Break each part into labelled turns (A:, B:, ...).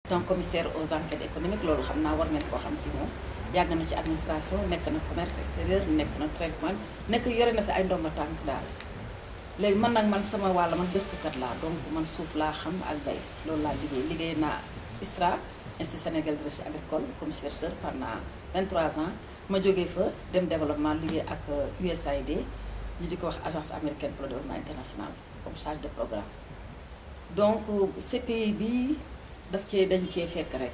A: donc commissaire aux enquêtes économiques loolu xam naa war ngeen koo xam ci moom yàgg na ci administration nekk na commerce extérieur nekk na traitement nekk yore na fi ay ndomba tànk daal léegi man nag man sama wàll man gëstukat laa donc man suuf laa xam ak bay loolu laa liggéey naa ISRA Institut Sénégalais de recherche agricole comme chercheur pendant 23 ans ma jógee fa dem développement liggéey ak USAID ñu di ko wax agence américaine pour le développement international comme chargé de programme donc CPI bi dañ cee fekk rek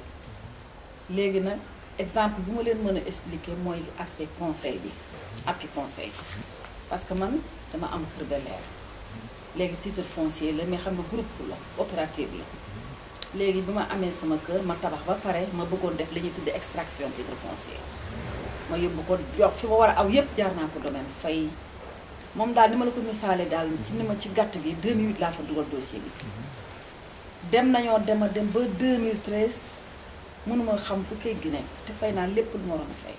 A: léegi nag exemple bu ma leen mën a expliquer mooy aspect conseil bi appui conseil parce que man dama am Kër Bel-Air léegi titre foncier la mais xam nga groupe la opérative la léegi bi ma amee sama kër ma tabax ba pare ma bëggoon def li ñuy tuddee extraction titre foncier ma yóbbu ko jox fi ma war a aw yëpp jaar naa ko domaine fay moom daal ni ma la ko misaale daal ci ni ma ci gàtt bi 2008 laa fa dugal dossier bi dem nañoo dem ba 2013 mënuma xam fu kayit gi nekk te fay naa lépp lu ma waroon a fay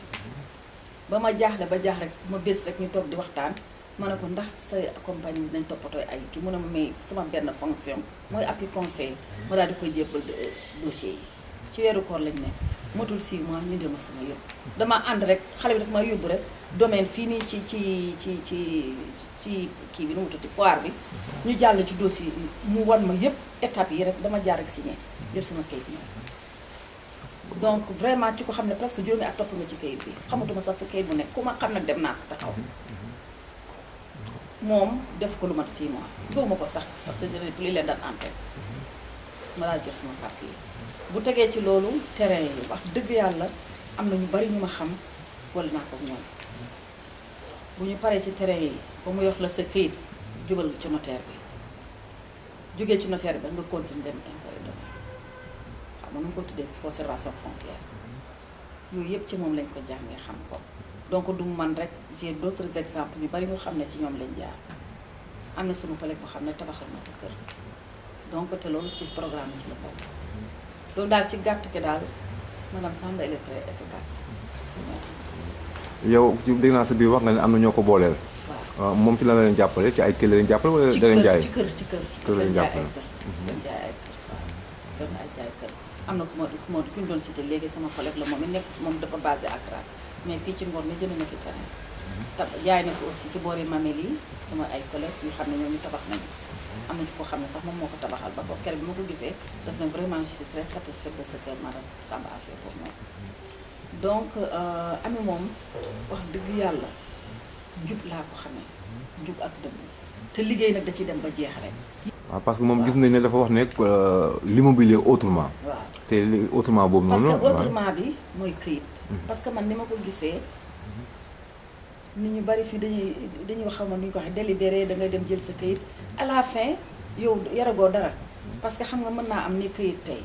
A: ba ma jaaxle ba jaax rek ma bés rek ñu toog di waxtaan ma ne ko ndax sa compagnie bi nañ toppatoo ay kii mu ne ma may sama benn fonction mooy appui conseil ma daal di koy jébbal dossier yi ci weeru koor lañ ne motul 6 mois ñu dem sama yëpp dama ànd rek xale bi dafa ma yóbbu rek domaine fii nii ci kii bi nu mu tudd foire bi ñu jàll ci dossier mu wan ma yëpp étape yi rek dama jaar rek signé jël sama kayit ñëw donc vraiment ci ko xam ne presque juróomi at topp nga ci kayit bi xamatuma sax fu kayit bu nekk ku ma xam nag dem naa fa taxaw moom def ko lu mat 6 mois gëw ma ko sax parce que je n'ai plus les dates en tête ma daal jël sama papier bu tegee ci loolu terrain yi wax dëgg yàlla am na ñu bari ñu ma xam wala naa ko ñoom bu ñu paree ci terrain yi ba mu yox la sa kayit jubal ci notaire bi jógee ci notaire bi nga continuer dem impôt et domaine xam nga nu ko tuddee conservation foncière yooyu yëpp ci moom lañ ko jàngee xam ko donc du man rek j'ai d'autres exemples yu bari ñu xam ne ci ñoom lañ jaar am na sunu collègue boo xam ne tabaxal na ko kër donc te loolu ci programme ci la bokk donc daal ci gàtt ki daal madame Samba elle est très efficace.
B: yow dégg naa sa biir wax nga ne am na ñoo ko booleel. waaw moom ci lan la leen jàppale ci ay kër la leen jàppale wala da leen jaay
A: ci kër
B: kër la leen jàppale
A: dañ jaay ay kër waaw dañ jaay kër am na ku ñu doon cité léegi sama collègue la moom it nekk moom dafa basé Accra mais fii ci Ngor mi jënd na fi terrain jaay na fi aussi ci boori Mamel yi sama ay collègues yu xam ne ñooñu tabax nañu am na ci koo xam ne sax moom moo ko tabaxal ba ko kër bi ma ko gisee daf na vraiment je suis très satisfaite de ce que madame Samba a fait pour moi donc ami moom wax dëgg yàlla jub laa ko xamee jub ak dëgg te liggéey nag da ciy dem ba jeex rek.
B: waaw parce que moom gis nañ ne dafa wax ne l'immobilier autrement.
A: waaw
B: te autrement boobu noonu.
A: parce que autrement bi mooy këyit. parce que man ni ma ko gisee nit ñu bari fii dañuy xam nu ñu ko waxee délibéré da ngay dem jël sa këyit à la fin yow yaragoo dara parce que xam nga mën naa am ni këyit tey.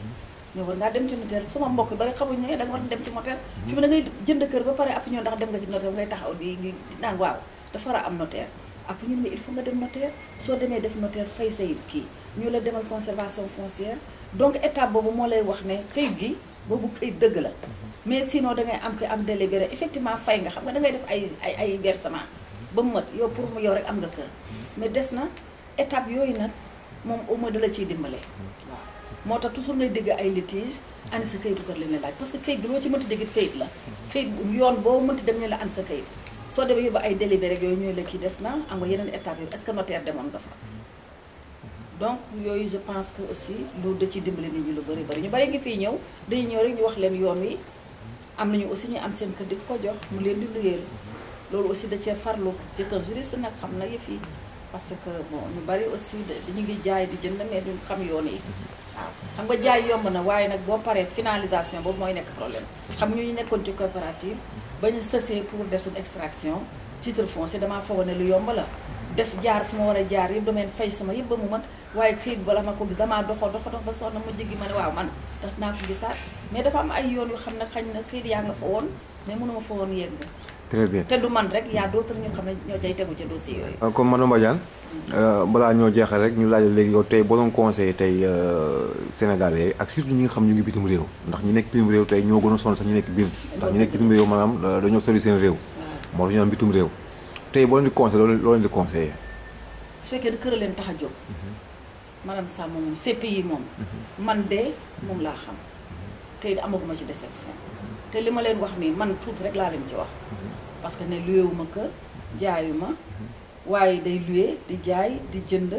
A: ñoo war ngaa dem ci notaire suma mbokk bari xamuñ ne da nga war a dem ci notaire fi mu da ngay jënd kër ba pare après ñoo ndax dem nga ci notaire ngay taxaw di naan waaw dafa war a am notaire après ñun ne il faut nga dem notaire soo demee def notaire fay say kii ñu la demal conservation foncière donc étape boobu moo lay wax ne këyit gi boobu këyit dëgg la mais sinon da ngay am ko am délibéré effectivement fay nga xam nga da ngay def ay versement ba mu mat yow pour mu yow rek am nga kër mais des na étape yooyu nag moom au moins da la ciy dimbale waaw moo tax toujours ngay dégg ay litige ani sa kayitu kër lañ la laaj parce que kayit gi loo ci mënti dégg kayit la kayit yoon boo mënti dem ñu la an sa kayit soo demee yóbbu ay délibéré rek yooyu ñooy la kii des na am nga yeneen étape yooyu est-ce que notaire demoon nga fa donc yooyu je pense que aussi loolu da ciy dimbali nit ñi lu bëri bëri ñu bëri ngi fii ñëw dañuy ñëw rek ñu wax leen yoon wi am nañu aussi ñu am seen kër di ko jox mu leen di luyeel loolu aussi da cee farlu c'est un juriste nag xam na yëf yi parce que bon ñu bëri aussi dañu ngi jaay di jënd mais duñ xam yoon yi waaw xam nga jaay yomb na waaye nag boo paree finalisation boobu mooy nekk problème xam ñu nekkoon ci coopérative ba ñu sësee pour def suñu extraction titre foncier damaa foog ne lu yomb la def jaar fu ma war a jaar yëpp domaine fay sama yëpp ba mu mat waaye këyit bala ma ko gis damaa dox ba sonn ma jéggi ma ne waaw man ndax naa ko gisaat mais dafa am ay yoon yu xam ne xañ na këyit yaa nga fa woon mais mënuma fa woon yegg
B: très bien
A: te du man rek y a d'autres ñu xam ne ñoo cay tegu ci dossier yooyu.
B: comme madame Badiane balaa ñoo jeexal rek ñu laaj léegi yow tey boo doon conseillé tey Sénégalais ak surtout ñi nga xam ñu ngi bitim réew ndax ñi nekk bitim réew tey ñoo gën a sonn sax ñu nekk biir ndax ñu nekk bitim réew maanaam dañoo sori seen réew. moo tax ñu naan bitim réew tey boo leen di conseillé loolu leen di conseillé.
A: su fekkee ne kër leen tax a jóg. madame Samba moom CPI moom. man de moom laa xam te amaguma ci déception te li ma leen wax nii man tuuti rek laa leen ci wax parce que ne luyeewuma kër jaayuma waaye day luye di jaay di jënd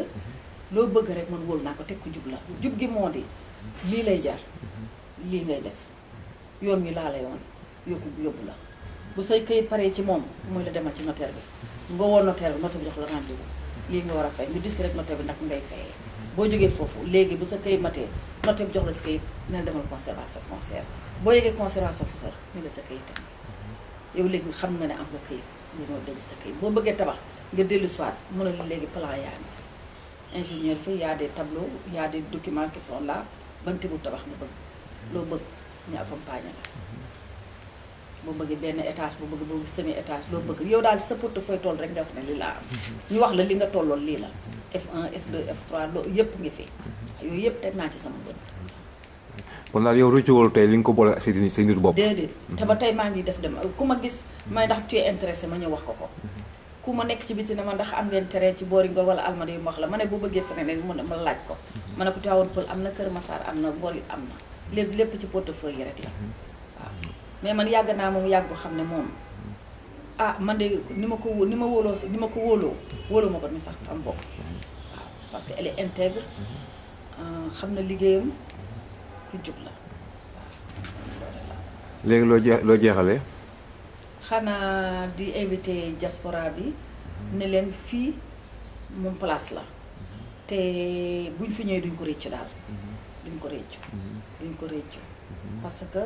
A: loo bëgg rek man wóolu naa ko teg ko jub la jub gi moo di lii lay jar lii ngay def yoon wi laa lay woon yóbbu la bu say këyit paree ci moom mooy la demal ci notaire bi nga woo notaire bi notaire bi jox la rendez-vous lii nga war a fay nga dis ko rek notaire bi nag ngay fayee boo jógee foofu léegi bu sa këyit matee notaire bi jox la sa këyit ne la demal conservation foncière boo yegee conservation foncière ne la sa këyit tamit yow léegi xam nga ne am nga këyit nga ñëw denc sa këyit boo bëggee tabax nga dellu soit mën a la léegi plan yaa ngi ingénieur fi y a des tableaux y a des documents qui sont là ban tibu tabax nga bëgg loo bëgg ñu accompagner la boo bëggee benn étage boo bëgg semi étage loo bëgg yow daal sa portefeuille toll rek nga wax ne li laa am ñu wax la li nga tolloon lii la F1 F2 F3 loo yëpp ngi fi yooyu yëpp teg naa ci sama bët.
B: kon daal yow rëccuwul tey li nga ko boole ak say nit bopp.
A: déedéet te ba tey maa ngi def dem ku ma gis may ndax tu es intéressé ma ñëw wax ko ku ma nekk ci biti ne ma ndax am ngeen terrain ci boori Ngor wala Almadies yu ma wax la ma ne boo bëggee feneen rek ma laaj ko ma ne ko Tivaouane Peulh am na Kër Massar am na Ngor yi am na lépp ci portefeuille yi rek la waaw mais man yàgg naa moom yàgg xam ne moom ah man de ni ma ko wóoloo ma ko ni sax am bopp waaw parce que elle est intègre xam na liggéeyam ku jub la waaw.
B: léegi loo jeexalee.
A: xanaa di invité diaspora bi ne leen fii moom place la te buñ fi ñëwee duñ ko réccu daal duñ ko réccu parce que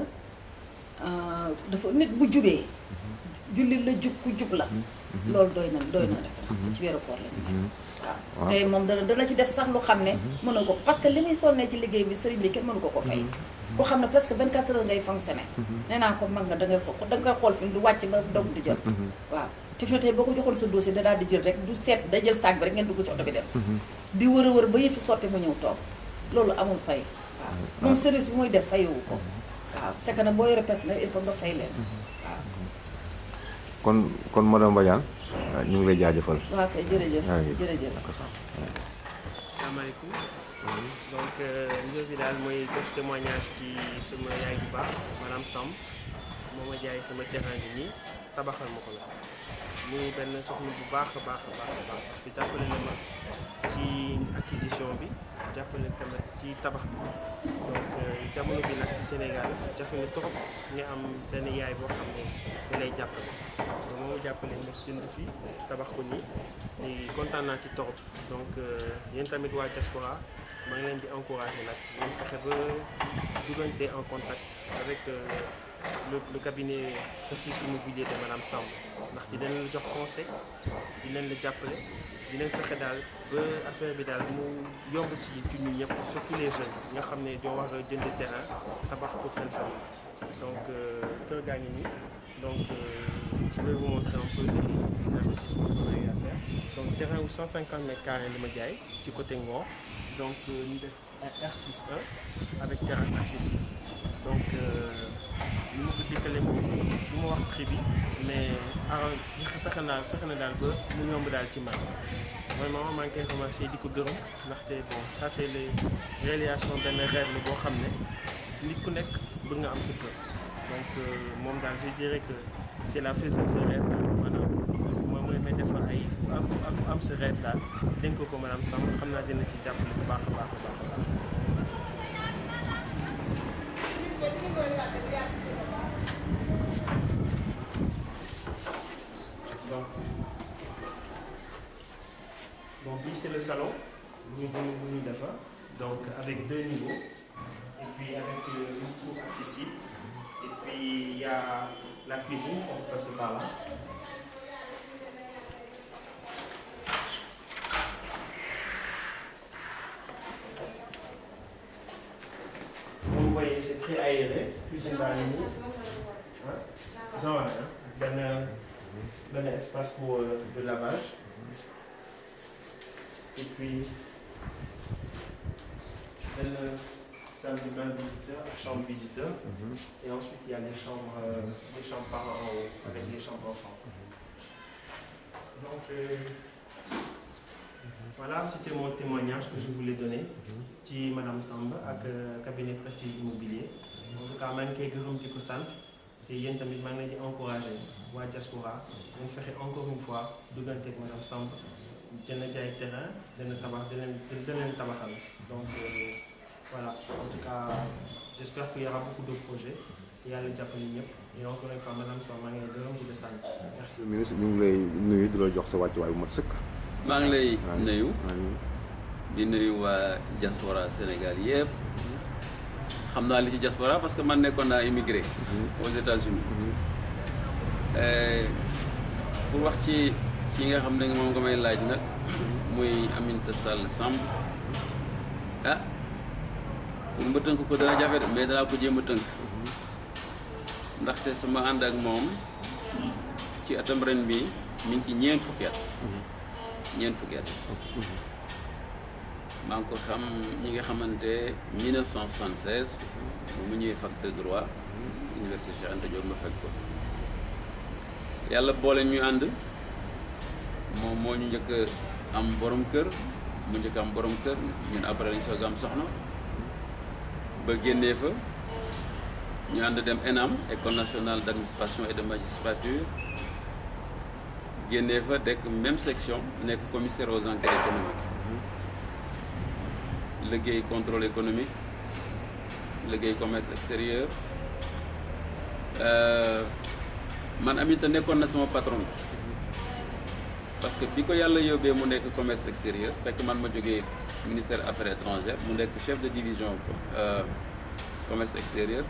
A: dafa nit bu jubee jullit la jub ku jub la loolu doy na rek ndax ci weeru koor la ñu nekk waaw te moom dana ci def sax lu xam ne mënu ko parce que li muy sonnee ci liggéey bi sëriñ bi kenn mënu ko fay ku xam ne presque 24 heures ngay fonctionné nee naa ko mag nga dangay xool fi du wàcc ba dog di jot waaw te fi tey boo ko joxoon sa dossier da daal di jël rek du seet day jël sac bi rek ngeen dugg ci oto bi dem di wër a wër ba yëfi sotti mu ñëw toog loolu amul fay waaw moom service bi muy def fayewu ko waaw c'est que nag boo yore personnel il faut nga fay leen waaw
B: kon madame Badiane ñu ngi lay jaajëfal.
A: waaw kay jërëjëf.
C: asalaamaaleykum. donc mbir bi daal mooy def témoignage ci sama yaay bu baax maanaam Samb moo ma jaay sama terrain bi nii tabaxal ma ko la muy benn soxna bu baax a baax parce que jàppale na ma ci acquisition bi jàppale tamit ci tabax bi donc jamono bi nag ci Sénégal jafe na trop nga am benn yaay boo xam ne da lay jàppale donc moo jàppale nag jënd fi tabax ko nii léegi kontaan naa ci trop donc yéen tamit waa diaspora maa ngi leen di encouragé nag ngeen fexe ba duggante en contact avec le cabinet Prestige Immobilier de madame Samb ndax di leen la jox conseil di leen la jàppale di leen fexe daal ba affaire bi daal mu yomb ci ñun ñëpp surtout les jeunes nga xam ne doo war a jënd terrain tabax pour seen famille donc kër gaa ngi nii donc je vais vous montrer un peu les investissements qu'on a eu à faire donc terrain wu 150 mètres carrés la ma jaay ci côté Ngor donc ñu def R+1 avec terrasse accessible donc ñu ma ko dikkalee moom du ma wax prix bi mais fexe na daal ba mu yomb daal ci man vraiment maa ngi koy remercier di ko gërëm ndaxte bon ça c'est les réalisations benn rêve la boo xam ne nit ku nekk bëgg nga am sa kër donc moom daal je dirais que c'est la faiseuse de rêve daal maanaam moom mooy may defal ay am sa rêve daal dénk ko maanaam Samb xam naa dina ci jàppale bu baax a baax. Donc ici c'est le salon, vous d'affaires, donc avec 2 niveaux, et puis avec une cour accessible, et puis il y a la cuisine, on peut passer par là. Vous voyez, c'est très aéré, cuisine dans les murs. Un espace pour le lavage. Et puis, une salle de bain visiteur, chambre visiteur. Et ensuite, il y a les chambres par en haut, avec les chambres enfants. Donc, voilà c'était mon témoignage que je voulais donner ci madame Samb ak cabinet Prestige Immobilier en tout cas maa ngi koy gërëm di ko sant te yéen tamit maa ngi leen di encouragé waa diaspora dañ fexe encore une fois duggante ak madame Samb dina jaay terrain dina tabax dina leen tabaxal donc voilà en tout cas j'espère qu'il y aura beaucoup de projets yàlla jàppale ñëpp et encore une fois madame Samb maa ngi lay gërëm di la sant merci.
B: ministre ñu ngi lay nuyu di la jox sa wàccuwaay bu mat sëkk.
D: maa ngi lay nuyu di nuyu waa diaspora Sénégal yëpp xam naa li ci diaspora parce que man nekkoon naa immigré aux États-Unis pour wax ci nga xam ne moom nga may laaj nag muy Aminata Sall Samb ah pour ma tënk ko dana jafe de mais danaa ko jéem a tënk ndaxte sama ànd ak moom ci atam ren bi mi ngi ci ñeent fukki at maa ngi ko xam ñi nga xamante 1976 bu mu ñëwee fac de droit université Cheikh Anta Diop ma fekk ko yàlla boole ñu ànd moom moo ñu njëkk am borom kër mu njëkk am borom kër ñun après lañ soog am soxna ba génnee fa ñu ànd dem ENAM école nationale d'administration et de magistrature génnee fa dekk même section nekk commissaire aux enquêtes économiques liggéey contrôle économique liggéey commerce extérieur man Aminata nekkoon na sama patron parce que bi ko yàlla yóbbee mu nekk commerce extérieur fekk man ma jógee ministère affaires étrangères mu nekk chef de division commerce extérieur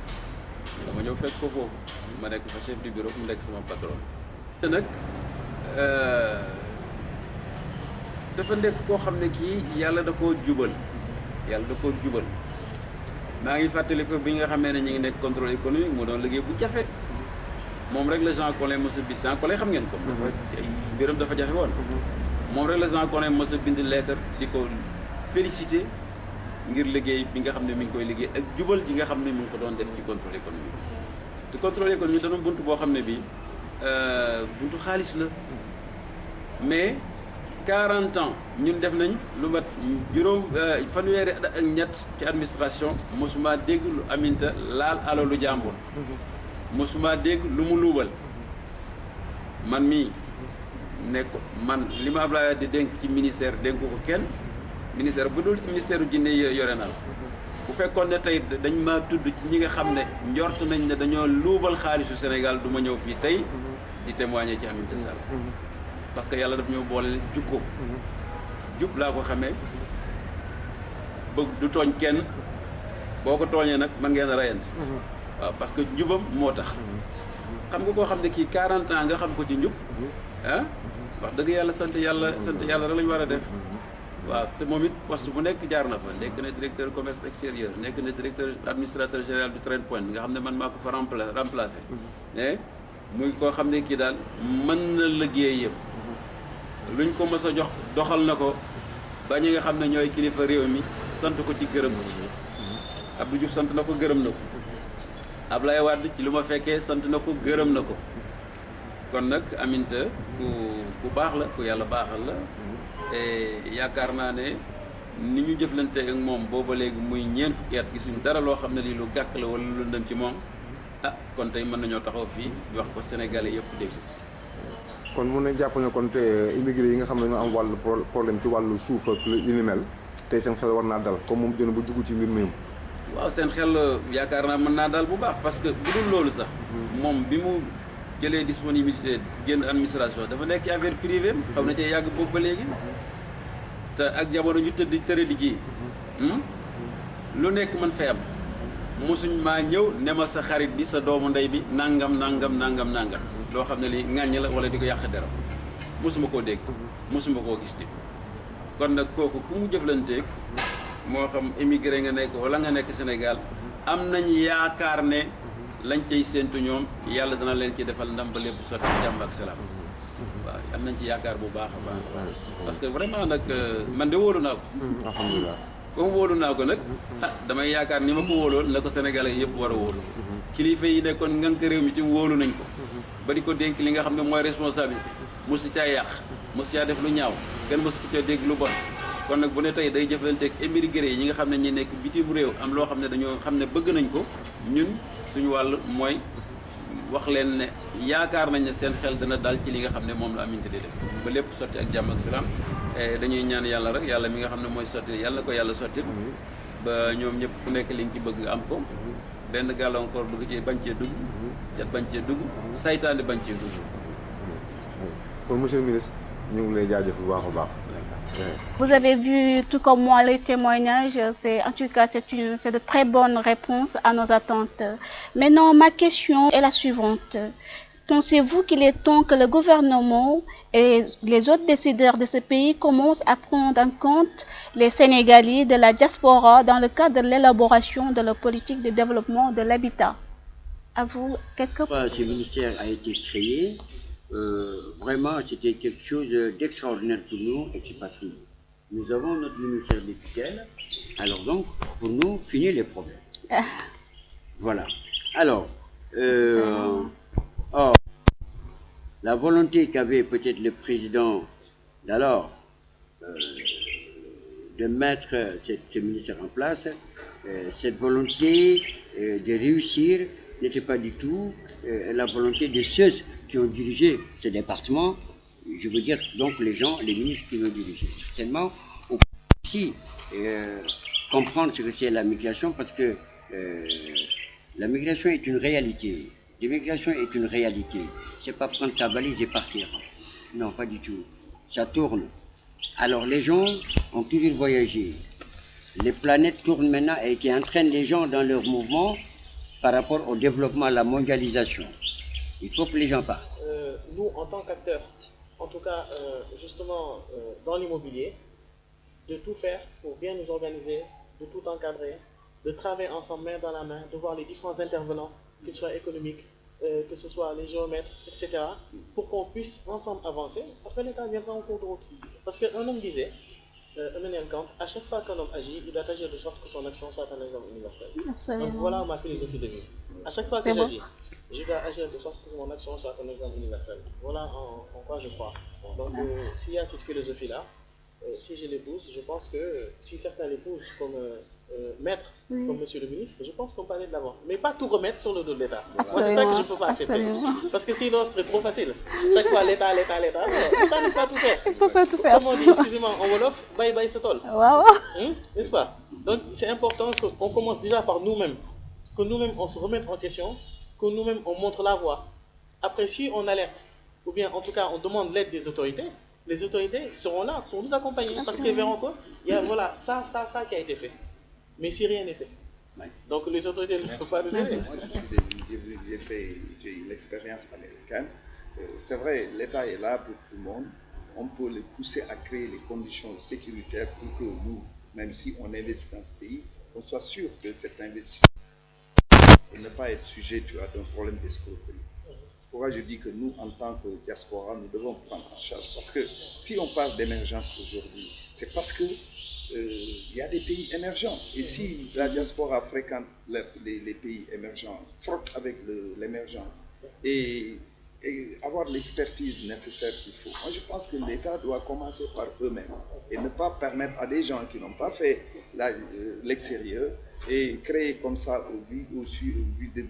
D: dama ñëw fekk ko foofu ma nekk fa chef du bureau mu nekk sama patron te nag dafa nekk koo xam ne kii yàlla da koo jubal maa ngi fàttali ko bi nga xamee ne ñu ngi nekk contrôle économique mu doon liggéey bu jafe moom rek la Jean Collin mos a bind Jean Collin xam ngeen ko mbiram dafa jafe woon moom rek la Jean Collin mos a bind lettre di ko féliciter ngir liggéey bi nga xam ne mi ngi koy liggéey ak jubal yi nga xam ne mi ngi ko doon def ci contrôle économique te contrôle économique dana bunt boo xam ne bii buntu xaalis la mais 40 ans ñun def nañ lu mat fanweeri at ak ñett ci administration mosuma dégg lu Aminata laal alalu jàmbur mosuma dégg lu mu luubal man mii nekk man li ma Ablaye di dénk ci ministère dénk ko kenn ministère bu dul ministère u jinne yore naa bu fekkoon ne tey dañ ma tudd ci ñi nga xam ne njort nañ ne dañoo luubal xaalisu Sénégal du ma ñëw fii tey di témoigner ci Aminata Sall parce que yàlla daf ñoo boole jukko jub laa ko xamee bëgg du tooñ kenn boo ko tooñee nag man ngeen a rayante waaw parce que njubam moo tax xam nga koo xam ne kii 40 ans nga xam ko ci njub ah wax dëgg yàlla sant yàlla rek la ñu war a def waaw te moom it poste bu nekk jaar na fa nekk na directeur commerce extérieur nekk na directeur administrateur général du Train Point nga xam ne man maa ko fa remplacé mais muy koo xam ne kii daal mën na liggéey yëpp luñ ko mës a jox doxal na ko ba ñi nga xam ne ñooy kilifa réew mi sant ko ci gërëm ko ci Abdou Diouf sant na ko gërëm na ko Ablaye Wade ci lu ma fekkee sant na ko gërëm na ko kon nag Aminata ku baax la ku yàlla baaxal la te yaakaar naa ne ni ñu jëflante ak moom booba léegi muy ñeent fukki at gisuñ dara loo xam ne lii lu gàkk la wala lu lëndëm ci moom kon tey mën nañoo taxaw fii wax ko Sénégalais yëpp dégg.
B: kon mun nañ jàpp ne kon te immigré yi nga xam ne ñoo am wàllu problème ci wàllu suuf ak li ni mel tey seen xel war naa dal comme moom jën bu dugg ci mbir mi.
D: waaw seen xel yaakaar naa mën naa dal bu baax parce que bu dul loolu sax moom bi mu jëlee disponibilité génn administration dafa nekk ci affaire privée xaw na cee yàgg boobu ba léegi te ak jamono ñu tëre di ji lu nekk man fay am mosuñ maa ñëw ne ma sa xarit bi sa doomu ndey bi nangam loo xam ne lii ŋàññ la wala di ko yàq deram mosuma koo dégg mosuma koo gis di kon nag kooku ku mu jëflanteeg moo xam émigré nga nekk wala nga nekk Sénégal am nañ yaakaar ne lañ cay séentu ñoom yàlla dana leen ci defal ndam ba lépp sotti jàmm ak salaam waaw am nañ ci yaakaar bu baax a baax parce que vraiment nag man de wóolu naa ko
B: alhamdulilah
D: comme wóolu naa ko nag damay yaakaar ni ma ko wóolool la ko Sénégalais yëpp war a wóolu kilifa yi nekkoon ngan ko réew mi ci wóolu nañ ko ba di ko dénk li nga xam ne mooy responsabilité mosu caa yàq mosu caa def lu ñaaw kenn mosu ko caa dégg lu bon kon nag bu ne tey day jëflanteeg émigré yi ñi nga xam ne ñi nekk bitim réew am loo xam ne dañoo xam ne bëgg nañ ko ñun suñu wàll mooy wax leen ne yaakaar nañ ne seen xel dana dal ci li nga xam ne moom la Aminata di def ba lépp sotti ak jàmm ak salaam dañuy ñaan yàlla rek yàlla mi nga xam ne mooy sotti yàlla ko yàlla sotti ba ñoom ñëpp ku nekk li nga ci bëgg nga am ko benn gàllankoor bëgg ci bañ cee dugg cat bañ cee dugg saytaane bañ cee dugg.
B: kon monsieur le ministre ñu ngi lay jaajëf bu baax a baax.
E: Vous avez vu tout comme moi les témoignages, en tout cas c'est de très bonnes réponses à nos attentes. Maintenant ma question est la suivante. Pensez-vous qu'il est temps que le gouvernement et les autres décideurs de ce pays commencent à prendre en compte les Sénégalais de la diaspora dans le cadre de l'élaboration de la politique de développement de l'habitat? À vous,
F: Ce ministère a été créé. Vraiment, c'était quelque chose d'extraordinaire pour nous, expatriés. Nous avons notre ministère de tutelle. Alors donc, pour nous, finir les problèmes. Voilà. Alors, la volonté qu'avait peut-être le président d'alors de mettre ce ministère en place, cette volonté de réussir n'était pas du tout la volonté de ceux qui ont dirigé ce département, je veux dire donc les gens, les ministres qui l'ont dirigé. Certainement, on peut aussi comprendre ce que c'est la migration parce que la migration est une réalité. L'immigration est une réalité. C'est pas prendre sa valise et partir. Non, pas du tout. Ça tourne. Alors les gens ont toujours voyagé. Les planètes tournent maintenant et qui entraînent les gens dans leur mouvement par rapport au développement, à la mondialisation. Il faut que les gens partent.
C: Nous, en tant qu'acteurs, en tout cas, justement, dans l'immobilier, de tout faire pour bien nous organiser, de tout encadrer, de travailler ensemble main dans la main, de voir les différents intervenants, qu'ils soient économiques, que ce soit les géomètres, etc., pour qu'on puisse ensemble avancer. Après, l'État viendra en cours de route. Parce qu'un homme disait, Emmanuel Kant, à chaque fois qu'un homme agit, il doit agir de sorte que son action soit un exemple universel.
E: Absolument.
C: Donc voilà ma philosophie de vie. À chaque fois que j'agis, je dois agir de sorte que mon action soit un exemple universel. Voilà en quoi je crois. Donc s'il y a cette philosophie-là, si je l'épouse, je pense que si certains l'épousent comme maître, comme monsieur le ministre, je pense qu'on peut aller de l'avant. Mais pas tout remettre sur le dos de l'État. Moi, c'est ça que je ne peux pas accepter. Parce que sinon, ce serait trop facile. Chaque fois, l'État. L'État ne peut pas tout faire.
E: Il faut pas tout faire.
C: Comme on dit, excusez-moi, en Wolof, bye bye ce tol.
E: Wow.
C: N'est-ce pas? Donc, c'est important qu'on commence déjà par nous-mêmes. Que nous-mêmes, on se remette en question. Que nous-mêmes, on montre la voie. Après, si on alerte, ou bien en tout cas, on demande l'aide des autorités, les autorités seront là pour nous accompagner. Parce qu'ils verront qu'il y a voilà, ça qui a été fait. Mais si rien n'est fait. Donc les autorités ne peuvent pas nous aider.
G: J'ai eu l'expérience américaine. C'est vrai, l'État est là pour tout le monde. On peut les pousser à créer les conditions sécuritaires pour que nous, même si on investit dans ce pays, on soit sûr que cet investissement et ne pas être sujet d'un problème d'escroquerie. C'est pourquoi je dis que nous, en tant que diaspora, nous devons prendre en charge. Parce que si on parle d'émergence aujourd'hui, c'est parce que il y a des pays émergents. Et si la diaspora fréquente les pays émergents, frotte avec l'émergence et avoir l'expertise nécessaire qu'il faut. Moi, je pense que l'État doit commencer par eux-mêmes et ne pas permettre à des gens qui n'ont pas fait l'extérieur et créer comme ça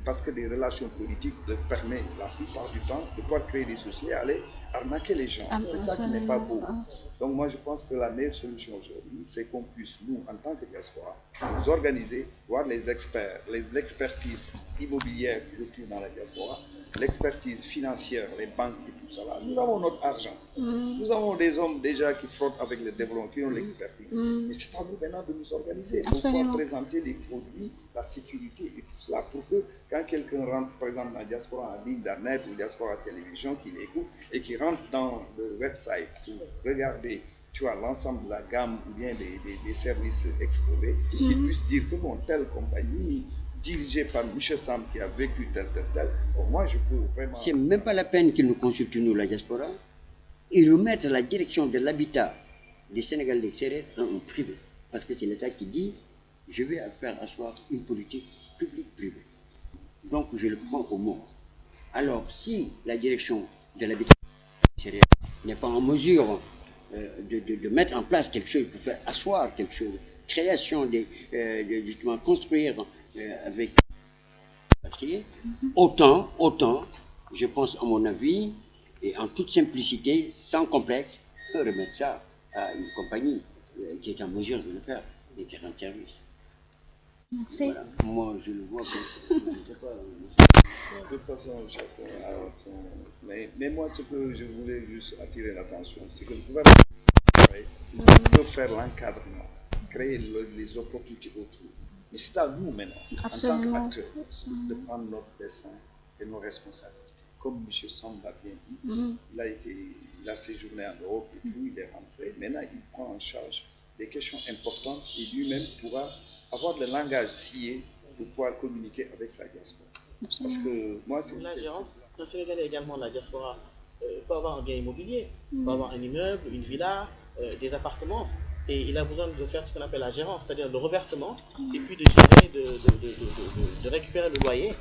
G: parce que des relations politiques leur permettent la plupart du temps de pouvoir créer des soucis et aller arnaquer les gens. C'est ça qui n'est pas beau. Donc moi je pense que la meilleure solution aujourd'hui, c'est qu'on puisse, nous, en tant que diaspora, nous organiser, voir les experts, l'expertise immobilière qui se trouve dans la diaspora, l'expertise financière, les banques et tout ça là. Nous avons notre argent. Nous avons des hommes déjà qui frottent avec le développement, qui ont l'expertise. Et c'est à nous maintenant de nous organiser pour pouvoir présenter des produits, la sécurité et tout cela pour que quand quelqu'un rentre, par exemple, dans la diaspora en ligne d'Arnet ou diaspora télévision, qu'il écoute et qui rentre dans le website pour regarder, tu vois, l'ensemble de la gamme ou bien des services exposés, qu'il puisse dire que bon, telle compagnie dirigée par M. Sam qui a vécu tel. Bon, moi, je peux vraiment...
F: C'est même pas la peine qu'ils nous consultent, nous, la diaspora. Ils remettent la direction de l'habitat des Sénégalais de l'extérieur en privé. Parce que c'est l'État qui dit, je vais faire asseoir une politique publique-privée. Donc, je le prends au mot. Alors, si la direction de l'habitat de l'extérieur n'est pas en mesure de mettre en place quelque chose, pour faire asseoir quelque chose, création, justement construire avec autant, je pense à mon avis, et en toute simplicité, sans complexe, remettre ça à une compagnie qui est en mesure de le faire et qui rend service.
E: Merci.
F: Voilà. Moi, je le vois comme
G: De toute façon, chacun a son... Mais moi, ce que je voulais juste attirer l'attention, c'est que le gouvernement peut faire l'encadrement, créer les opportunités autour. Mais c'est à nous maintenant,
E: Absolument.
G: en tant qu'acteurs, de prendre notre destin et nos responsabilités. Comme M. Samb l'a bien dit, il a séjourné en Europe et tout, il est rentré. Maintenant, il prend en charge des questions importantes et lui-même pourra avoir le langage scié pour pouvoir communiquer avec sa diaspora. Parce que moi, c'est
C: la gérance. Le Sénégalais également, la diaspora peut avoir un bien immobilier, peut avoir un immeuble, une villa, des appartements, et il a besoin de faire ce qu'on appelle la gérance, c'est-à-dire le reversement, et puis de gérer, de récupérer le loyer,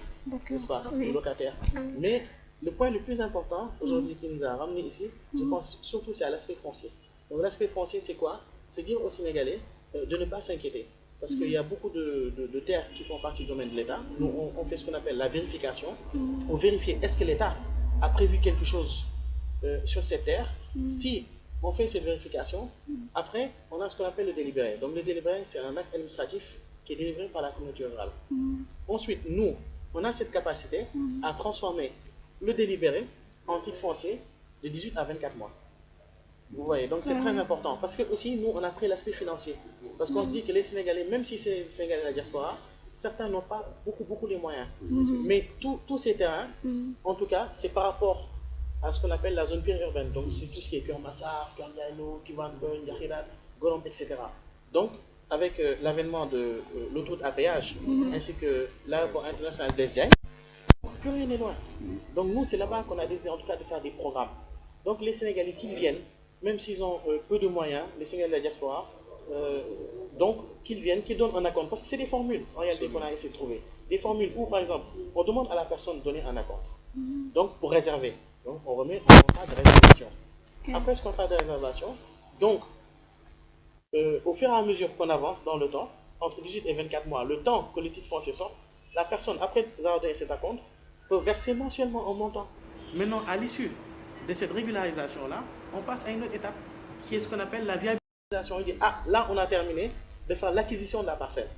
C: n'est-ce pas, du locataire. Mais le point le plus important aujourd'hui qui nous a ramené ici, je pense surtout c'est à l'aspect foncier. Donc l'aspect foncier, c'est quoi? C'est dire aux Sénégalais de ne pas s'inquiéter. Parce qu'il y a beaucoup de terres qui font partie du domaine de l'État. Nous, on fait ce qu'on appelle la vérification. On vérifie est-ce que l'État a prévu quelque chose sur cette terre. Si on fait cette vérification, après, on a ce qu'on appelle le délibéré. Donc le délibéré, c'est un acte administratif qui est délivré par la communauté rurale. Ensuite, nous, on a cette capacité à transformer le délibéré en titre foncier de 18 à 24 mois. Vous voyez, donc c'est très important. Parce que aussi, nous, on a pris l'aspect financier. Parce qu'on se dit que les Sénégalais, même si c'est les Sénégalais de la diaspora, certains n'ont pas beaucoup les moyens. Mais tous ces terrains, en tout cas, c'est par rapport à ce qu'on appelle la zone périurbaine. Donc c'est tout ce qui est Keur Massar, Keur Ndiaye-Lo, Kiwangoy, Ndiakhirat, Golom, etc. Donc, avec l'avènement de l'autoroute à péage, ainsi que l'aéroport international de Diagne, plus rien n'est loin. Donc nous, c'est là-bas qu'on a décidé en tout cas de faire des programmes. Donc les Sénégalais qui viennent, même s'ils ont peu de moyens, les Sénégalais de la diaspora, donc qu'ils viennent, qu'ils donnent un acompte. Parce que c'est des formules, en réalité, qu'on a essayé de trouver. Des formules où, par exemple, on demande à la personne de donner un acompte. Donc, pour réserver. Donc, on remet un contrat de réservation. Après ce contrat de réservation, donc, au fur et à mesure qu'on avance dans le temps, entre 18 et 24 mois, le temps que le titre foncier sort, la personne, après avoir donné cet acompte, peut verser mensuellement un montant. Maintenant, à l'issue de cette régularisation-là, on passe à une autre étape, qui est ce qu'on appelle la viabilisation. Il dit, ah, là, on a terminé de faire l'acquisition de la parcelle.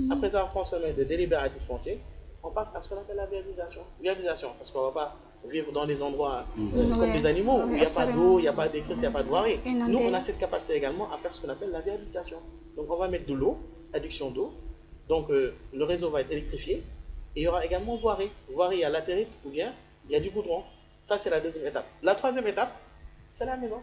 C: Après avoir transformé de délibéré à titre foncier, on passe à ce qu'on appelle la viabilisation. Viabilisation, parce qu'on ne va pas vivre dans des endroits comme des animaux, où il n'y a pas d'eau, il n'y a pas d'électricité, il n'y a pas de voirie. Nous, on a cette capacité également à faire ce qu'on appelle la viabilisation. Donc, on va mettre de l'eau, adduction d'eau, donc le réseau va être électrifié, et il y aura également voirie. Voirie, il y a latérite, ou bien il y a du goudron. Ça, c'est la deuxième étape. La troisième étape, c'est la maison.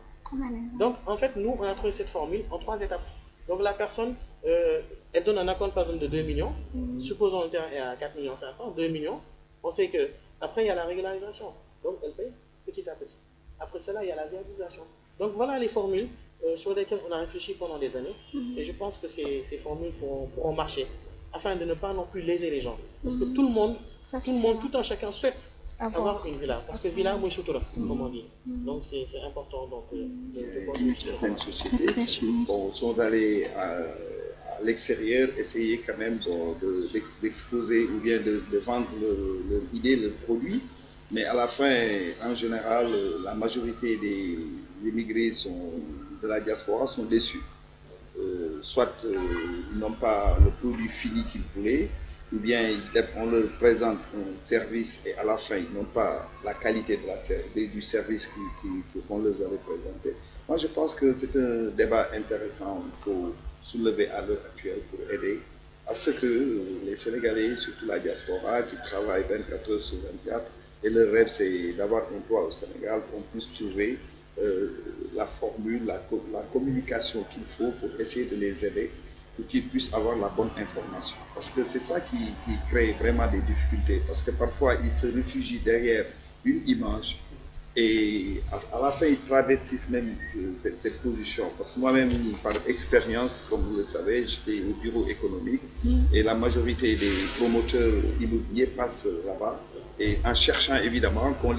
C: Donc, en fait, nous, on a trouvé cette formule en 3 étapes. Donc, la personne, elle donne un acompte, par exemple, de 2 millions. Supposons le terrain est à 4 500 000, 2 millions. On sait qu'après, il y a la régularisation. Donc, elle paye petit à petit. Après cela, il y a la viabilisation. Donc, voilà les formules sur lesquelles on a réfléchi pendant des années. Et je pense que ces formules pourront marcher, afin de ne pas non plus léser les gens. Parce que tout le monde, tout un chacun souhaite avoir une villa. Parce que villa, moi, je suis tout là, comme on dit. Donc, c'est important. Donc,
G: certaines sociétés sont allées à l'extérieur, essayer quand même d'exposer ou bien de vendre leur idée, le produit. Mais à la fin, en général, la majorité des immigrés de la diaspora sont déçus. Soit ils n'ont pas le produit fini qu'ils voulaient, ou bien on leur présente un service et à la fin ils n'ont pas la qualité du service qu'on leur avait présenté. Moi je pense que c'est un débat intéressant qu'il faut soulever à l'heure actuelle pour aider à ce que les Sénégalais, surtout la diaspora, qui travaillent 24 heures sur 24, et leur rêve c'est d'avoir un emploi au Sénégal, qu'on puisse trouver la formule, la communication qu'il faut pour essayer de les aider pour qu'ils puissent avoir la bonne information. Parce que c'est ça qui crée vraiment des difficultés. Parce que parfois, ils se réfugient derrière une image et à la fin, ils travestissent même cette position. Parce que moi-même, par expérience, comme vous le savez, j'étais au bureau économique et la majorité des promoteurs immobiliers passent là-bas. Et en cherchant évidemment qu'on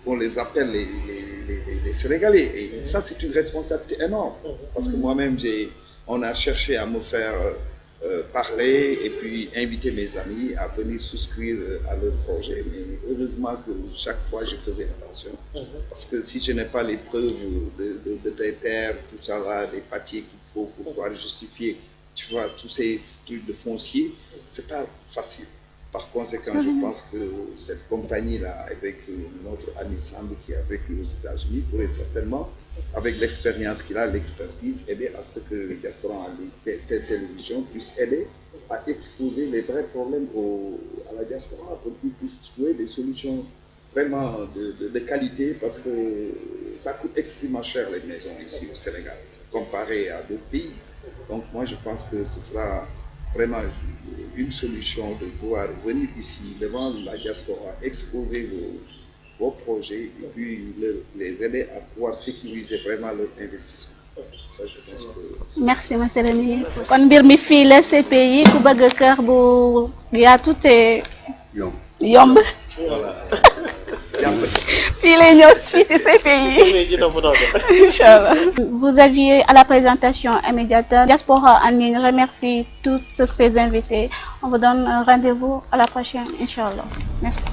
G: qu'on les appelle les Sénégalais. Et ça, c'est une responsabilité énorme. Parce que moi-même, on a cherché à me faire parler et puis inviter mes amis à venir souscrire à leur projet. Mais heureusement que chaque fois, je faisais attention. Parce que si je n'ai pas les preuves de terre, tout ça là, des papiers qu'il faut pour pouvoir justifier, tu vois, tous ces trucs de foncier, c'est pas facile. Par conséquent, je pense que cette compagnie-là, avec notre ami Samb qui a vécu aux États-Unis, pourrait certainement, avec l'expérience qu'il a, l'expertise, aider à ce que les diasporas en télévision puissent aider à exposer les vrais problèmes à la diaspora pour qu'ils puissent trouver des solutions vraiment de qualité, parce que ça coûte excessivement cher les maisons ici au Sénégal, comparé à d'autres pays. Donc moi, je pense que ce sera vraiment une solution de pouvoir venir ici devant la diaspora, exposer vos projets et puis les aider à pouvoir sécuriser vraiment leur investissement. Ça, je pense que
E: merci monsieur le ministre. kon mbir mi fii la CPI ku bëgg kër bu yaatu te yomb fii lay ñëw fii ci CPI Inch'Allah. Vous aviez à la présentation immédiate. Diaspora en ligne remercie tous ces invités. On vous donne rendez-vous à la prochaine Inch'Allah. Merci.